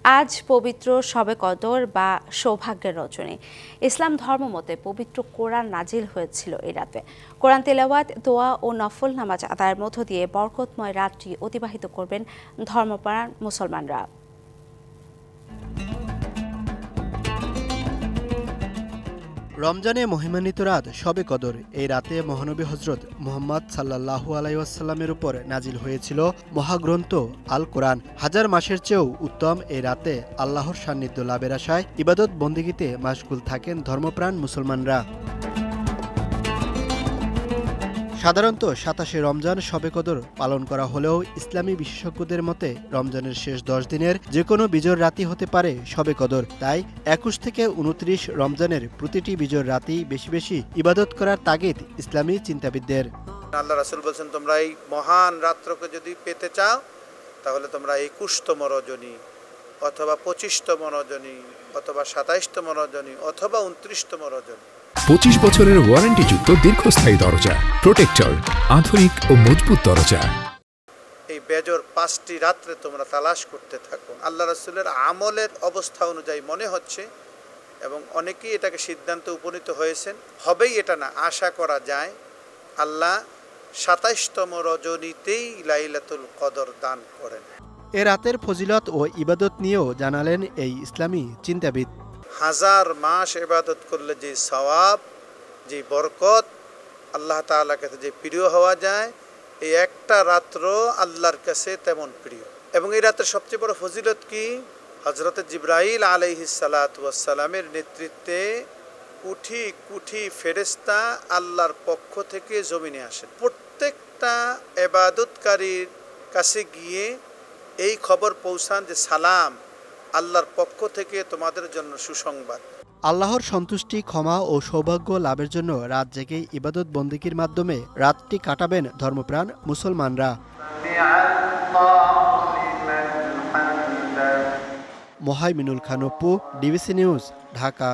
আজ পবিত্র শবে কদর বা সৌভাগ্যের রজনী। ইসলাম ধর্ম মতে পবিত্র কোরআন নাজিল হয়েছিল এই রাতে। কোরআন তেলাওয়াত, দোয়া ও নফল নামাজ আদায়ের মধ্য দিয়ে বরকতময় রাতটি অতিবাহিত করবেন ধর্মপ্রাণ মুসলমানরা। রমজানে মহিমান্বিত রাত শবে কদর। এই রাতে মহানবী হজরত মুহাম্মদ সাল্লাল্লাহু আলাইহি ওয়াসাল্লামের উপর নাজিল হয়েছিল মহাগ্রন্থ আল কোরআন। হাজার মাসের চেয়েও উত্তম এই রাতে আল্লাহর সান্নিধ্য লাভের আশায় ইবাদত বন্দেগীতে মাশগুল থাকেন ধর্মপ্রাণ মুসলমানরা। সাধারণত ২৭শে রমজান শবে কদর পালন করা হলেও ইসলামী বিশেষজ্ঞদের মতে রমজানের শেষ ১০ দিনের যে কোনো বিজোড় রাতই হতে পারে শবে কদর। তাই ২১ থেকে ২৯ রমজানের প্রতিটি বিজোড় রাতেই বেশি বেশি ইবাদত করার তাগিদ ইসলামী চিন্তাবিদদের। আল্লাহ রাসূল বলছেন, তোমরা এই মহান রাত্রকে যদি পেতে চাও তাহলে তোমরা ২১তম রজনী অথবা ২৫তম রজনী অথবা ২৭তম রজনী অথবা ২৯তম রজনী। ২৫ বছরের ওয়ারেন্টিযুক্ত দীর্ঘস্থায়ী দরজা প্রোটেক্টর, আধুনিক ও মজবুত দরজা। এই বেজর ৫টি রাত্রে তোমরা তালাশ করতে থাকো। আল্লাহ রাসূলের আমলের অবস্থা অনুযায়ী মনে হচ্ছে, এবং অনেকেই এটাকে সিদ্ধান্তে উপনীত হয়েছেন, হবেই এটা না, আশা করা যায় আল্লাহ ২৭তম রজনীতেই লাইলাতুল কদর দান করেন। এ রাতের ফজিলত ও ইবাদত নিয়েও জানালেন এই ইসলামী চিন্তাবিদ। হাজার মাস ইবাদত করলে যে সওয়াব, যে বরকত, আল্লাহ তাআলার কাছে যে প্রিয় হওয়া যায়, এই একটা রাত্র আল্লাহর কাছে তেমন প্রিয়। এবং এই রাতের সবচেয়ে বড় ফজিলত কি? হযরত জিবরাইল আলাইহিস সালাতু ওয়াস সালামের নেতৃত্বে কুঠি কুঠি ফেরেশতা আল্লাহর পক্ষ থেকে জমিনে আসেন। প্রত্যেকটা ইবাদতকারীর কাছে গিয়ে এই খবর পৌঁছান যে সালাম, আল্লাহর পক্ষ থেকে তোমাদের জন্য সুসংবাদ। আল্লাহর সন্তুষ্টি, ক্ষমা ও সৌভাগ্য লাভের জন্য রাত জেগে ইবাদত বন্দেগীর মাধ্যমে রাতটি কাটাবেন ধর্মপ্রাণ মুসলমানরা। Mohaiminul Khan Apu, DBC news, Dhaka.